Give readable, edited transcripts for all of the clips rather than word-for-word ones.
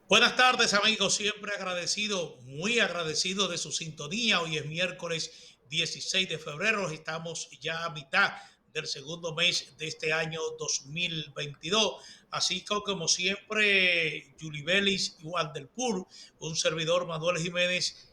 Buenas tardes, amigos. Siempre agradecido, muy agradecido de su sintonía. Hoy es miércoles 16 de febrero. Estamos ya a mitad del segundo mes de este año 2022. Así que, como siempre, Julie Bellis y Wandelpur, un servidor Manuel Jiménez,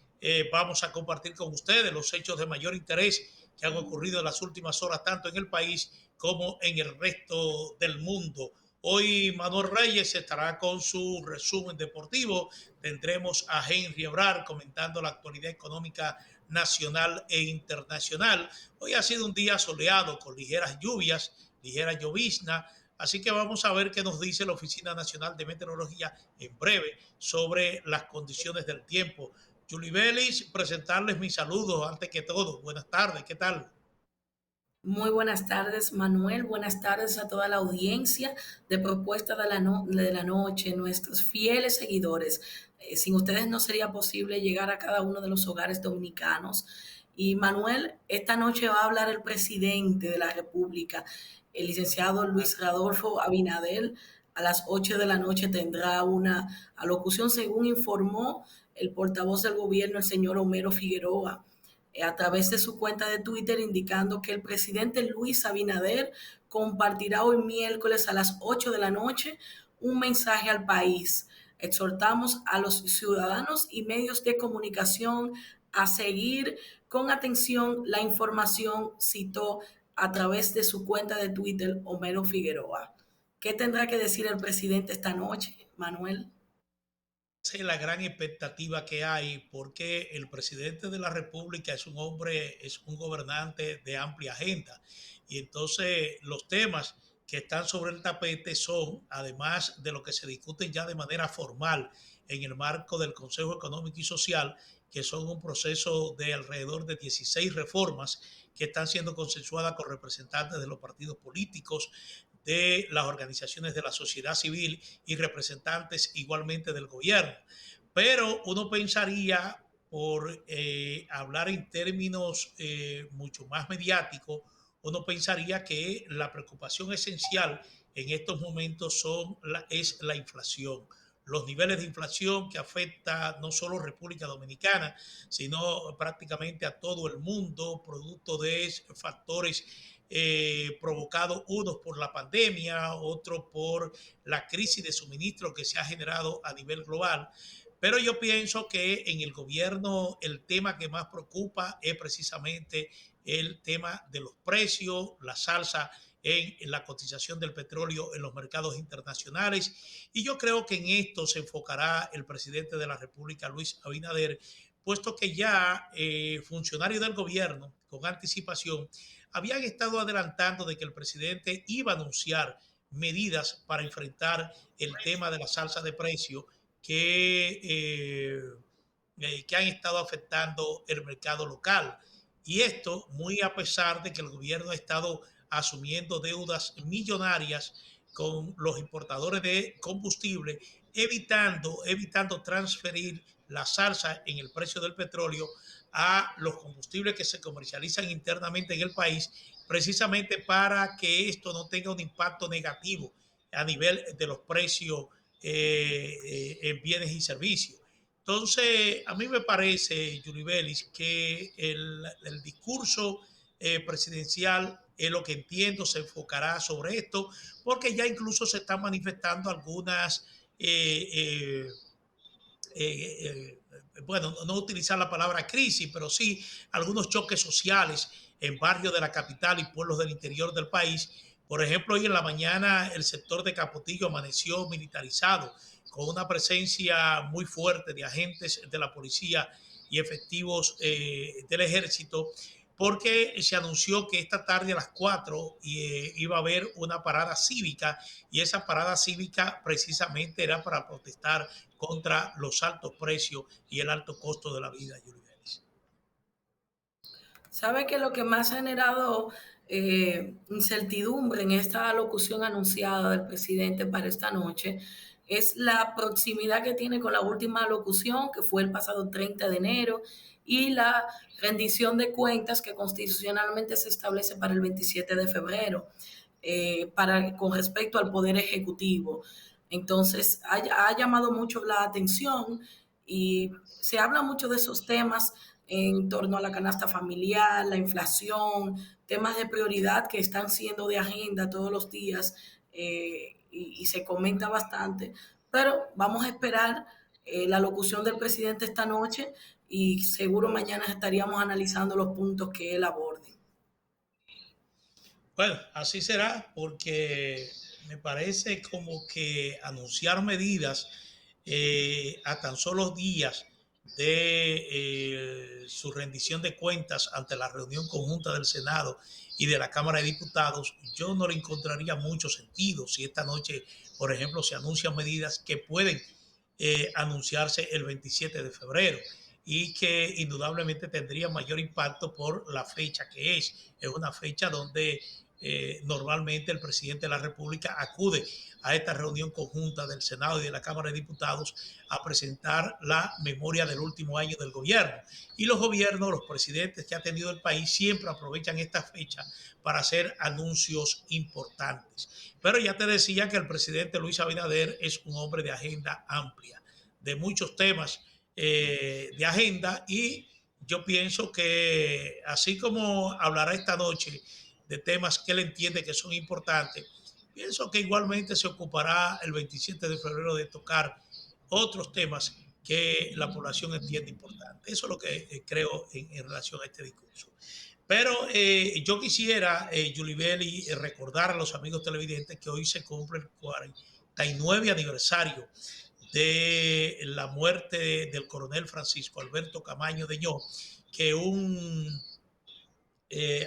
vamos a compartir con ustedes los hechos de mayor interés que han ocurrido en las últimas horas, tanto en el país como en el resto del mundo. Hoy Manuel Reyes estará con su resumen deportivo. Tendremos a Henry Ebrar comentando la actualidad económica nacional e internacional. Hoy ha sido un día soleado con ligeras lluvias, ligera llovizna. Así que vamos a ver qué nos dice la Oficina Nacional de Meteorología en breve sobre las condiciones del tiempo. Julie Bellis, presentarles mis saludos antes que todo. Buenas tardes, ¿qué tal? Muy buenas tardes, Manuel. Buenas tardes a toda la audiencia de Propuesta de la Noche, nuestros fieles seguidores. Sin ustedes no sería posible llegar a cada uno de los hogares dominicanos. Y Manuel, esta noche va a hablar el presidente de la República, el licenciado Luis Radolfo Abinader. A las 8 de la noche tendrá una alocución, según informó el portavoz del gobierno, el señor Homero Figueroa, a través de su cuenta de Twitter, indicando que el presidente Luis Abinader compartirá hoy miércoles a las 8 de la noche un mensaje al país. Exhortamos a los ciudadanos y medios de comunicación a seguir con atención la información, citó a través de su cuenta de Twitter Homero Figueroa. ¿Qué tendrá que decir el presidente esta noche, Manuel? Es la gran expectativa que hay porque el presidente de la República es un hombre, es un gobernante de amplia agenda. Y entonces los temas que están sobre el tapete son, además de lo que se discuten ya de manera formal en el marco del Consejo Económico y Social, que son un proceso de alrededor de 16 reformas que están siendo consensuadas con representantes de los partidos políticos, de las organizaciones de la sociedad civil y representantes igualmente del gobierno. Pero uno pensaría, por hablar en términos mucho más mediáticos, uno pensaría que la preocupación esencial en estos momentos es la inflación. Los niveles de inflación que afecta no solo a República Dominicana, sino prácticamente a todo el mundo, producto de factores provocados unos por la pandemia, otros por la crisis de suministro que se ha generado a nivel global. Pero yo pienso que en el gobierno el tema que más preocupa es precisamente el tema de los precios, la salsa en la cotización del petróleo en los mercados internacionales. Y yo creo que en esto se enfocará el presidente de la República, Luis Abinader, puesto que ya funcionarios del gobierno con anticipación habían estado adelantando de que el presidente iba a anunciar medidas para enfrentar el tema de la salsa de precios que han estado afectando el mercado local. Y esto muy a pesar de que el gobierno ha estado asumiendo deudas millonarias con los importadores de combustible, evitando transferir la salsa en el precio del petróleo a los combustibles que se comercializan internamente en el país, precisamente para que esto no tenga un impacto negativo a nivel de los precios en bienes y servicios. Entonces, a mí me parece, Yuri Belis, que el discurso presidencial es lo que entiendo, se enfocará sobre esto, porque ya incluso se están manifestando algunas, eh, bueno, no utilizar la palabra crisis, pero sí algunos choques sociales en barrios de la capital y pueblos del interior del país. Por ejemplo, hoy en la mañana el sector de Capotillo amaneció militarizado, con una presencia muy fuerte de agentes de la policía y efectivos del ejército, porque se anunció que esta tarde a las 4 iba a haber una parada cívica, y esa parada cívica precisamente era para protestar contra los altos precios y el alto costo de la vida, Yuri Vélez. ¿Sabe que lo que más ha generado incertidumbre en esta locución anunciada del presidente para esta noche es la proximidad que tiene con la última locución, que fue el pasado 30 de enero, y la rendición de cuentas que constitucionalmente se establece para el 27 de febrero, con respecto al Poder Ejecutivo? Entonces, ha llamado mucho la atención y se habla mucho de esos temas en torno a la canasta familiar, la inflación, temas de prioridad que están siendo de agenda todos los días y se comenta bastante. Pero vamos a esperar la locución del presidente esta noche y seguro mañana estaríamos analizando los puntos que él aborde. Bueno, así será porque me parece como que anunciar medidas a tan solo días de su rendición de cuentas ante la reunión conjunta del Senado y de la Cámara de Diputados, yo no le encontraría mucho sentido si esta noche, por ejemplo, se anuncian medidas que pueden anunciarse el 27 de febrero y que indudablemente tendría mayor impacto por la fecha que es. Es una fecha donde normalmente el presidente de la República acude a esta reunión conjunta del Senado y de la Cámara de Diputados a presentar la memoria del último año del gobierno. Y los gobiernos, los presidentes que ha tenido el país siempre aprovechan esta fecha para hacer anuncios importantes. Pero ya te decía que el presidente Luis Abinader es un hombre de agenda amplia, de muchos temas de agenda, y yo pienso que así como hablará esta noche de temas que él entiende que son importantes, pienso que igualmente se ocupará el 27 de febrero de tocar otros temas que la población entiende importantes. Eso es lo que creo en relación a este discurso. Pero yo quisiera, Yulibeli, recordar a los amigos televidentes que hoy se cumple el 49 aniversario de la muerte del coronel Francisco Alberto Camaño de Ño, que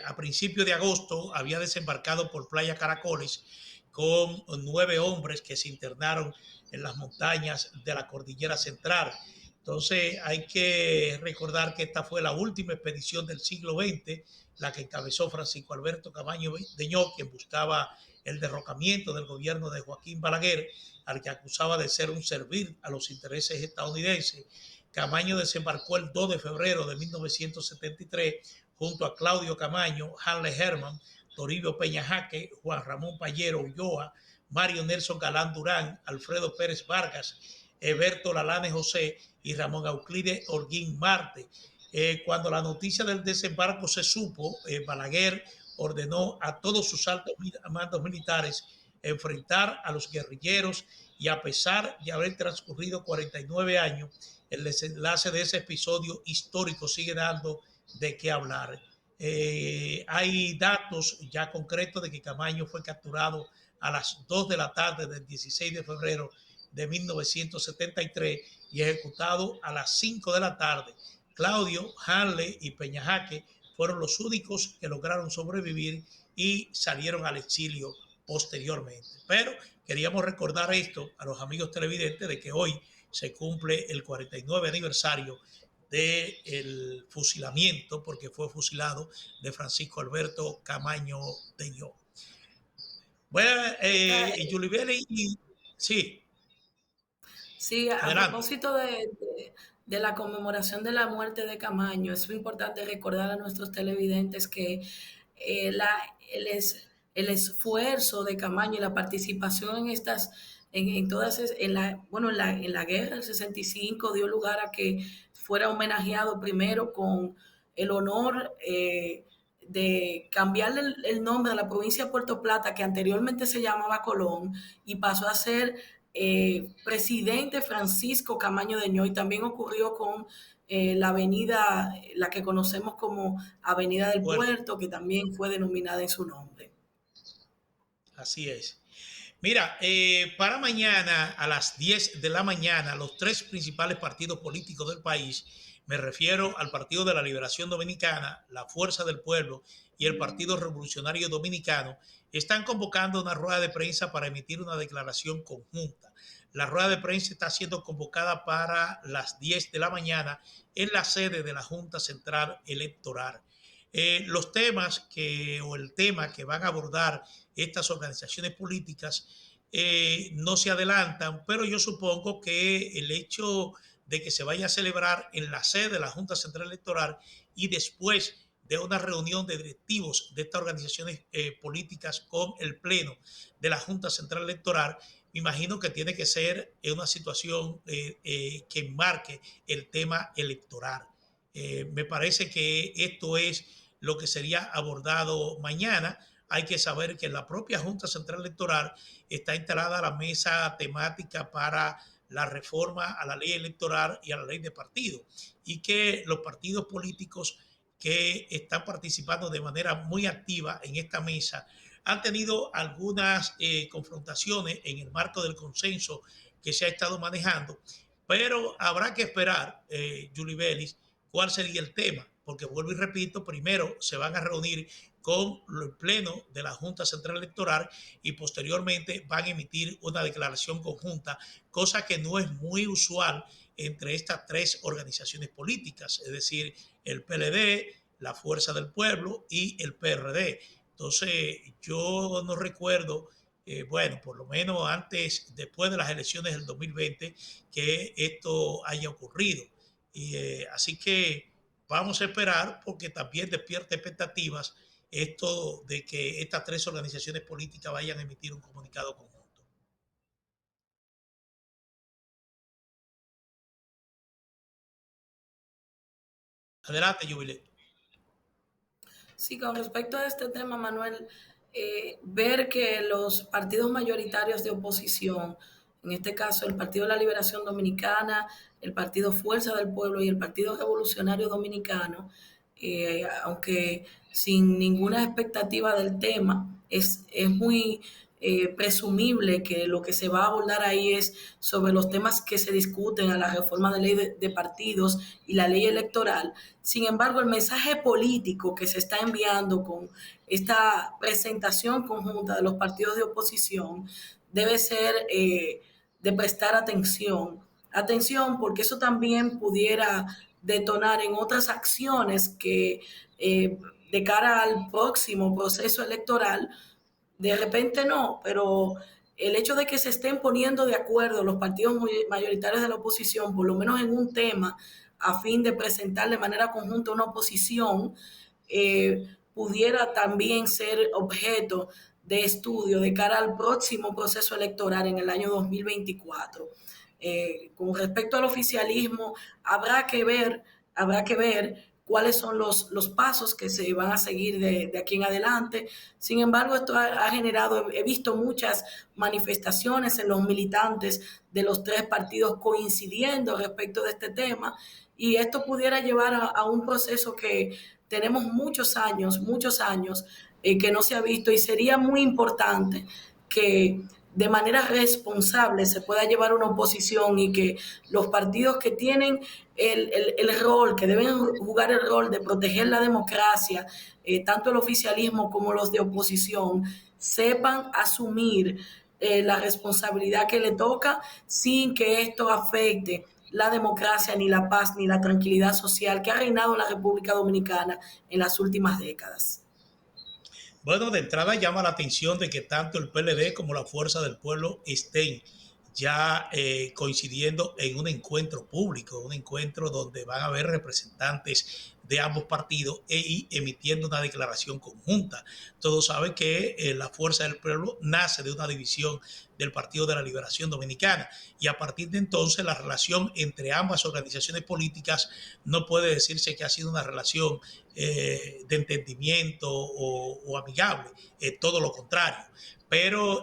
a principios de agosto había desembarcado por Playa Caracoles con 9 hombres que se internaron en las montañas de la Cordillera Central. Entonces hay que recordar que esta fue la última expedición del siglo XX, la que encabezó Francisco Alberto Camaño de Ño, quien buscaba el derrocamiento del gobierno de Joaquín Balaguer, al que acusaba de ser un servil a los intereses estadounidenses. Camaño desembarcó el 2 de febrero de 1973 junto a Claudio Camaño, Hanley Herman, Toribio Peña Jaque, Juan Ramón Payero Ulloa, Mario Nelson Galán Durán, Alfredo Pérez Vargas, Eberto Lalane José y Ramón Euclide Holguín Marte. Cuando la noticia del desembarco se supo, Balaguer ordenó a todos sus altos mandos militares enfrentar a los guerrilleros, y a pesar de haber transcurrido 49 años, el desenlace de ese episodio histórico sigue dando de qué hablar. Hay datos ya concretos de que Camaño fue capturado a las 2 de la tarde del 16 de febrero de 1973 y ejecutado a las 5 de la tarde. Claudio, Hanley y Peñajaque fueron los únicos que lograron sobrevivir y salieron al exilio posteriormente. Pero queríamos recordar esto a los amigos televidentes de que hoy se cumple el 49 aniversario del fusilamiento, porque fue fusilado, de Francisco Alberto Camaño de Ño. Bueno, Esta, Yulibeli, sí, Sí, a adelante. propósito de la conmemoración de la muerte de Camaño, es muy importante recordar a nuestros televidentes que el esfuerzo de Camaño y la participación en en todas, bueno, en la guerra del 65 dio lugar a que fuera homenajeado primero con el honor de cambiarle el nombre de la provincia de Puerto Plata, que anteriormente se llamaba Colón, y pasó a ser presidente Francisco Camaño de Ñoy. También ocurrió con la avenida, la que conocemos como Avenida del Puerto, Puerto, que también fue denominada en su nombre. así es. Mira, para mañana a las 10 de la mañana, los tres principales partidos políticos del país, me refiero al Partido de la Liberación Dominicana, la Fuerza del Pueblo y el Partido Revolucionario Dominicano, están convocando una rueda de prensa para emitir una declaración conjunta. La rueda de prensa está siendo convocada para las 10 de la mañana en la sede de la Junta Central Electoral. Los temas o el tema que van a abordar estas organizaciones políticas no se adelantan, pero yo supongo que el hecho de que se vaya a celebrar en la sede de la Junta Central Electoral y después de una reunión de directivos de estas organizaciones políticas con el Pleno de la Junta Central Electoral, me imagino que tiene que ser en una situación que enmarque el tema electoral. Me parece que esto es lo que sería abordado mañana. Hay que saber que en la propia Junta Central Electoral está instalada la mesa temática para la reforma a la ley electoral y a la ley de partidos, y que los partidos políticos que están participando de manera muy activa en esta mesa han tenido algunas confrontaciones en el marco del consenso que se ha estado manejando, pero habrá que esperar, Julie Bellis, cuál sería el tema, porque vuelvo y repito, primero se van a reunir con el pleno de la Junta Central Electoral y posteriormente van a emitir una declaración conjunta, cosa que no es muy usual entre estas tres organizaciones políticas, es decir, el PLD, la Fuerza del Pueblo y el PRD. Entonces, yo no recuerdo, bueno, por lo menos antes, después de las elecciones del 2020, que esto haya ocurrido. Y, así que vamos a esperar porque también despierta expectativas esto de que estas tres organizaciones políticas vayan a emitir un comunicado conjunto. Adelante, Jubilee. Sí, con respecto a este tema, Manuel, ver que los partidos mayoritarios de oposición, en este caso el Partido de la Liberación Dominicana, el Partido Fuerza del Pueblo y el Partido Revolucionario Dominicano, aunque sin ninguna expectativa del tema, es muy presumible que lo que se va a abordar ahí es sobre los temas que se discuten a la reforma de ley de partidos y la ley electoral. Sin embargo, el mensaje político que se está enviando con esta presentación conjunta de los partidos de oposición debe ser de prestar atención. Atención, porque eso también pudiera detonar en otras acciones que de cara al próximo proceso electoral de repente no, pero el hecho de que se estén poniendo de acuerdo los partidos mayoritarios de la oposición, por lo menos en un tema, a fin de presentar de manera conjunta una oposición, pudiera también ser objeto de estudio de cara al próximo proceso electoral en el año 2024. Con respecto al oficialismo, habrá que ver cuáles son los pasos que se van a seguir de aquí en adelante. Sin embargo, esto ha generado, he visto muchas manifestaciones en los militantes de los tres partidos coincidiendo respecto de este tema, y esto pudiera llevar a un proceso que tenemos muchos años que no se ha visto, y sería muy importante que de manera responsable se pueda llevar una oposición y que los partidos que tienen el rol, que deben jugar el rol de proteger la democracia, tanto el oficialismo como los de oposición, sepan asumir la responsabilidad que le toca sin que esto afecte la democracia, ni la paz, ni la tranquilidad social que ha reinado en la República Dominicana en las últimas décadas. Bueno, de entrada llama la atención de que tanto el PLD como la Fuerza del Pueblo estén ya coincidiendo en un encuentro público, un encuentro donde van a haber representantes de ambos partidos y emitiendo una declaración conjunta. Todos saben que la Fuerza del Pueblo nace de una división del Partido de la Liberación Dominicana, y a partir de entonces la relación entre ambas organizaciones políticas no puede decirse que ha sido una relación de entendimiento o amigable, todo lo contrario. Pero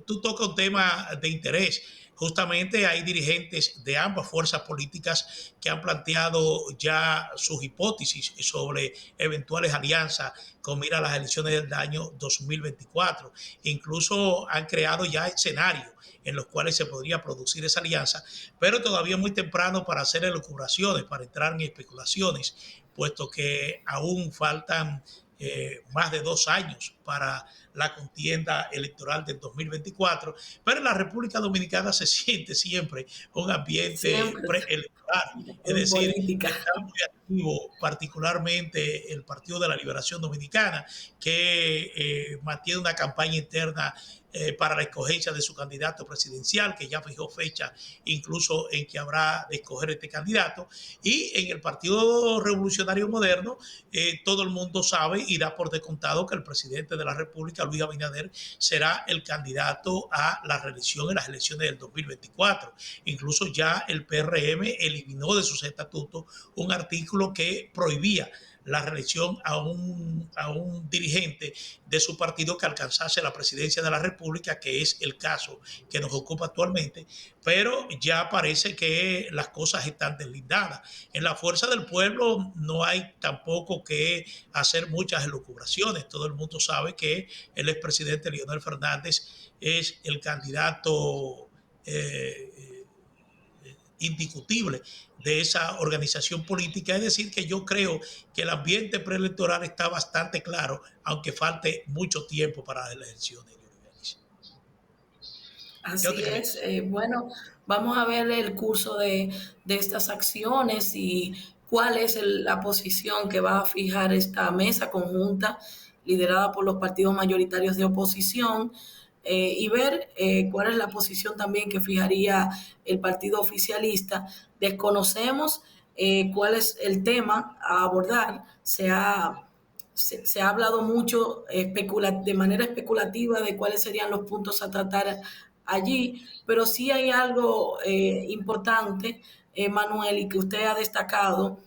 tú tocas un tema de interés. Justamente hay dirigentes de ambas fuerzas políticas que han planteado ya sus hipótesis sobre eventuales alianzas con mira a las elecciones del año 2024. Incluso han creado ya escenarios en los cuales se podría producir esa alianza, pero todavía es muy temprano para hacer elucubraciones, para entrar en especulaciones, puesto que aún faltan más de 2 años para la contienda electoral del 2024, pero en la República Dominicana se siente siempre un ambiente Siempre preelectoral, es en decir, política. está muy activo particularmente el Partido de la Liberación Dominicana, que mantiene una campaña interna para la escogencia de su candidato presidencial, que ya fijó fecha incluso en que habrá de escoger este candidato. Y en el Partido Revolucionario Moderno, todo el mundo sabe y da por descontado que el presidente presidente de la República, Luis Abinader, será el candidato a la reelección en las elecciones del 2024. Incluso ya el PRM eliminó de sus estatutos un artículo que prohibía la reelección a un dirigente de su partido que alcanzase la presidencia de la República, que es el caso que nos ocupa actualmente, pero ya parece que las cosas están deslindadas. En la fuerza del pueblo no hay tampoco que hacer muchas elucubraciones. Todo el mundo sabe que el expresidente Leonel Fernández es el candidato indiscutible de esa organización política. Es decir, que yo creo que el ambiente preelectoral está bastante claro, aunque falte mucho tiempo para las elecciones. ¿Qué Así usted es. cree? Bueno, vamos a ver el curso de estas acciones y cuál es la posición que va a fijar esta mesa conjunta liderada por los partidos mayoritarios de oposición, y ver cuál es la posición también que fijaría el partido oficialista. Desconocemos cuál es el tema a abordar. Se ha hablado mucho de manera especulativa de cuáles serían los puntos a tratar allí, pero sí hay algo importante, Manuel, y que usted ha destacado.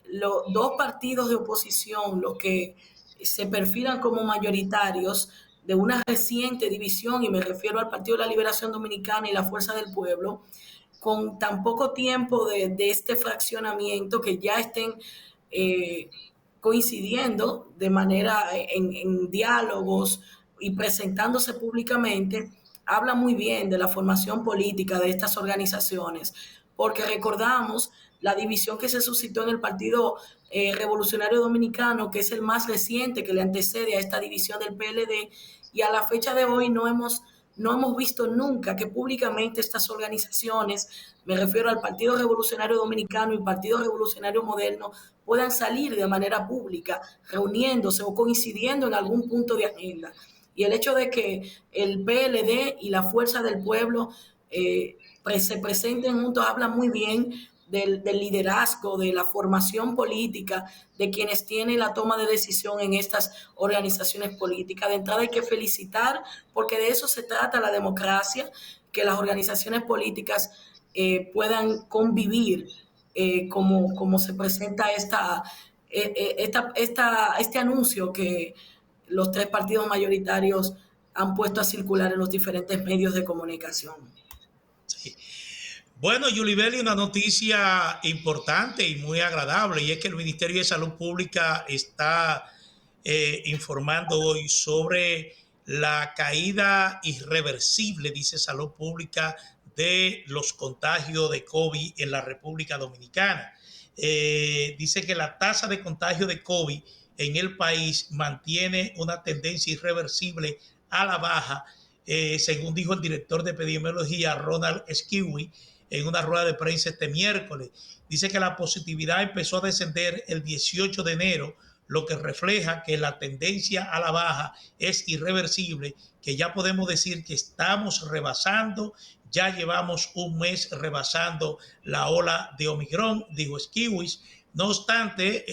Los dos partidos de oposición, los que se perfilan como mayoritarios de una reciente división, y me refiero al Partido de la Liberación Dominicana y la Fuerza del Pueblo, con tan poco tiempo de este fraccionamiento, que ya estén eh, coincidiendo de manera en diálogos y presentándose públicamente, habla muy bien de la formación política de estas organizaciones, porque recordamos la división que se suscitó en el Partido Revolucionario Dominicano, que es el más reciente que le antecede a esta división del PLD, y a la fecha de hoy no hemos visto nunca que públicamente estas organizaciones, me refiero al Partido Revolucionario Dominicano y Partido Revolucionario Moderno, puedan salir de manera pública, reuniéndose o coincidiendo en algún punto de agenda. Y el hecho de que el PLD y la Fuerza del Pueblo se presenten juntos habla muy bien del liderazgo, de la formación política, de quienes tienen la toma de decisión en estas organizaciones políticas. De entrada hay que felicitar, porque de eso se trata la democracia, que las organizaciones políticas puedan convivir, como se presenta este anuncio que los tres partidos mayoritarios han puesto a circular en los diferentes medios de comunicación. Sí. Bueno, Yulibeli, una noticia importante y muy agradable, y es que el Ministerio de Salud Pública está informando hoy sobre la caída irreversible, dice Salud Pública, de los contagios de COVID en la República Dominicana. Dice que la tasa de contagio de COVID en el país mantiene una tendencia irreversible a la baja, según dijo el director de epidemiología, Ronald Esquiwi, en una rueda de prensa este miércoles. Dice que la positividad empezó a descender el 18 de enero, lo que refleja que la tendencia a la baja es irreversible, que ya podemos decir que estamos rebasando, ya llevamos un mes rebasando la ola de Omicron, dijo Esquiwis. No obstante,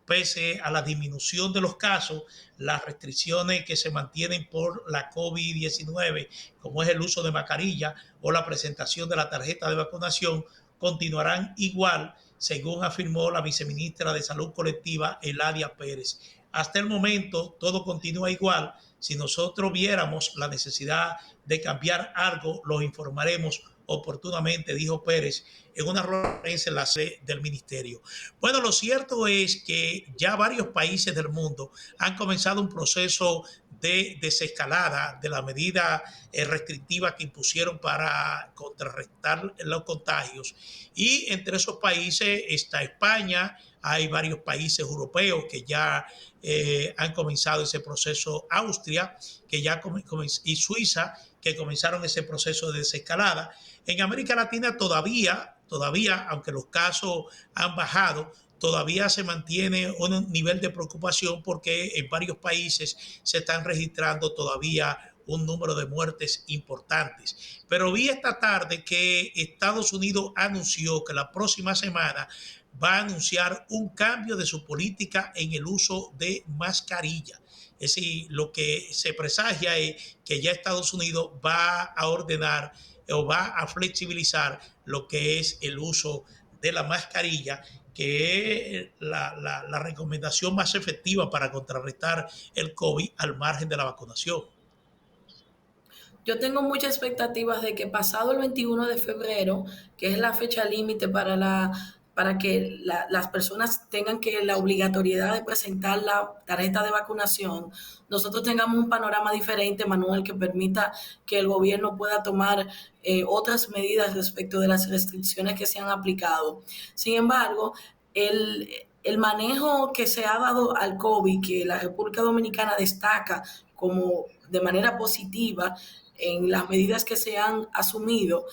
pese a la disminución de los casos, las restricciones que se mantienen por la COVID-19, como es el uso de mascarilla o la presentación de la tarjeta de vacunación, continuarán igual, según afirmó la viceministra de Salud Colectiva, Eladia Pérez. Hasta el momento todo continúa igual. Si nosotros viéramos la necesidad de cambiar algo, lo informaremos oportunamente, dijo Pérez en una rueda de prensa en la sede del ministerio. Bueno, lo cierto es que ya varios países del mundo han comenzado un proceso de desescalada de la medida restrictiva que impusieron para contrarrestar los contagios. Y entre esos países está España, hay varios países europeos que ya han comenzado ese proceso, Austria, que ya y Suiza, que comenzaron ese proceso de desescalada. En América Latina todavía, aunque los casos han bajado, todavía se mantiene un nivel de preocupación porque en varios países se están registrando todavía un número de muertes importantes. Pero vi esta tarde que Estados Unidos anunció que la próxima semana va a anunciar un cambio de su política en el uso de mascarilla. Es decir, lo que se presagia es que ya Estados Unidos va a ordenar o va a flexibilizar lo que es el uso de la mascarilla, que es la recomendación más efectiva para contrarrestar el COVID al margen de la vacunación. Yo tengo muchas expectativas de que pasado el 21 de febrero, que es la fecha límite para que las personas tengan que la obligatoriedad de presentar la tarjeta de vacunación, nosotros tengamos un panorama diferente, Manuel, que permita que el gobierno pueda tomar otras medidas respecto de las restricciones que se han aplicado. Sin embargo, el manejo que se ha dado al COVID, que la República Dominicana destaca como de manera positiva en las medidas que se han asumido,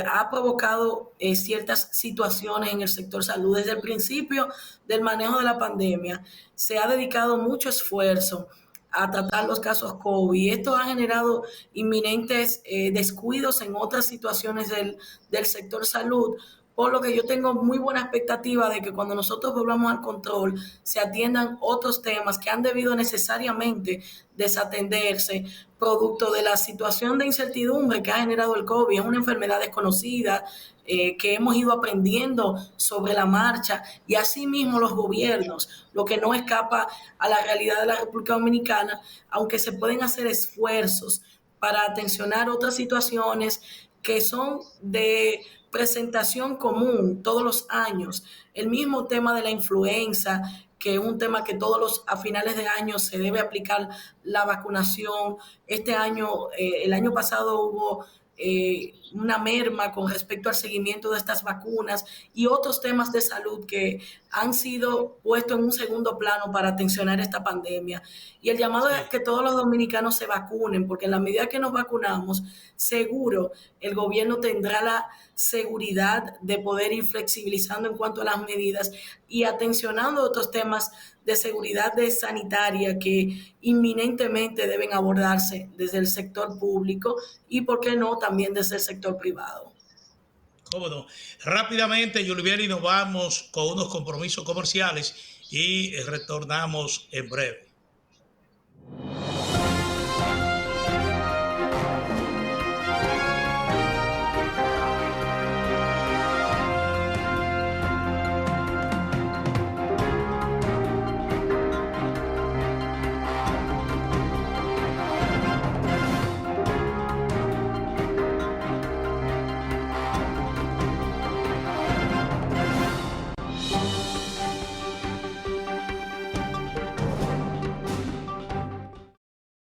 ha provocado ciertas situaciones en el sector salud. Desde el principio del manejo de la pandemia se ha dedicado mucho esfuerzo a tratar los casos COVID. Esto ha generado inminentes descuidos en otras situaciones del sector salud, por lo que yo tengo muy buena expectativa de que cuando nosotros volvamos al control se atiendan otros temas que han debido necesariamente desatenderse producto de la situación de incertidumbre que ha generado el COVID. Es una enfermedad desconocida que hemos ido aprendiendo sobre la marcha y asimismo los gobiernos, lo que no escapa a la realidad de la República Dominicana, aunque se pueden hacer esfuerzos para atencionar otras situaciones que son de presentación común todos los años. El mismo tema de la influenza, que es un tema que a finales de año se debe aplicar la vacunación. Este año, el año pasado hubo una merma con respecto al seguimiento de estas vacunas y otros temas de salud que han sido puestos en un segundo plano para atencionar esta pandemia. Y el llamado Sí. es que todos los dominicanos se vacunen, porque en la medida que nos vacunamos, seguro el gobierno tendrá la seguridad de poder ir flexibilizando en cuanto a las medidas y atencionando otros temas de seguridad sanitaria que inminentemente deben abordarse desde el sector público y, por qué no, también desde el sector privado. ¿Cómo no? Rápidamente, Yulivieri, nos vamos con unos compromisos comerciales y retornamos en breve.